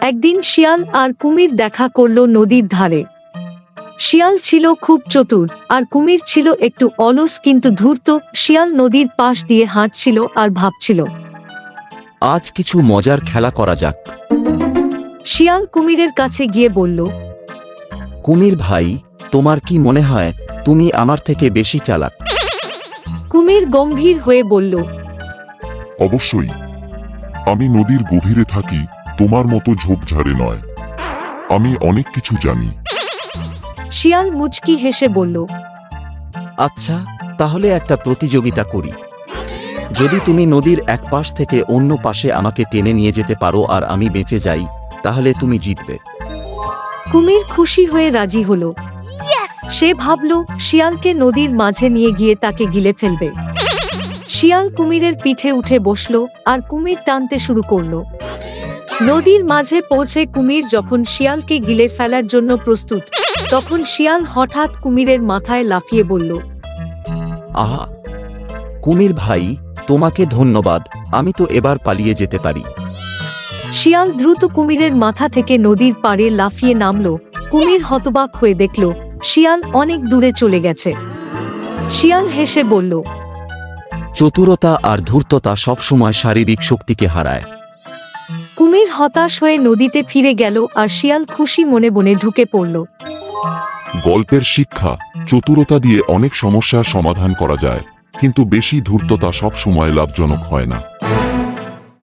একদিন শিয়াল আর কুমির দেখা করল নদীর ধারে। শিয়াল ছিল খুব চতুর আর কুমির ছিল একটু অলস কিন্তু ধূর্ত। শিয়াল নদীর পাশ দিয়ে হাঁটছিল আর ভাবছিল, আজ কিছু মজার খেলা করা যাক। শিয়াল কুমিরের কাছে গিয়ে বলল, কুমির ভাই, তোমার কি মনে হয় তুমি আমার থেকে বেশি চালাক? কুমির গম্ভীর হয়ে বলল, অবশ্যই। আমি নদীর গভীরে থাকি, তোমার মতো ঝোপঝাড়ে নয়। আমি অনেক কিছু জানি। শিয়াল মুচকি হেসে বলল, আচ্ছা, তাহলে একটা প্রতিযোগিতা করি। যদি তুমি নদীর এক পাশ থেকে অন্য পাশে আমাকে টেনে নিয়ে যেতে পারো আর আমি বেঁচে যাই, তাহলে তুমি জিতবে। কুমির খুশি হয়ে রাজি হলো। সে ভাবল শিয়ালকে নদীর মাঝে নিয়ে গিয়ে তাকে গিলে ফেলবে। শিয়াল কুমিরের পিঠে উঠে বসল আর কুমির টানতে শুরু করলো। নদীর মাঝে পৌঁছে কুমির যখন শিয়ালকে গিলে ফেলার জন্য প্রস্তুত, তখন শিয়াল হঠাৎ কুমিরের মাথায় লাফিয়ে বলল, আহা, কুমির ভাই, তোমাকে ধন্যবাদ। আমি তো এবার পালিয়ে যেতে পারি। শিয়াল দ্রুত কুমিরের মাথা থেকে নদীর পাড়ে লাফিয়ে নামল। কুমির হতবাক হয়ে দেখল শিয়াল অনেক দূরে চলে গেছে। শিয়াল হেসে বলল, চতুরতা আর ধূর্ততা সবসময় শারীরিক শক্তিকে হারায়। কুমির হতাশ হয়ে নদীতে ফিরে গেল আর শিয়াল খুশি মনে বনে ঢুকে পড়ল। গল্পের শিক্ষা: চতুরতা দিয়ে অনেক সমস্যার সমাধান করা যায়, কিন্তু বেশি ধূর্ততা সব সময় লাভজনক হয় না।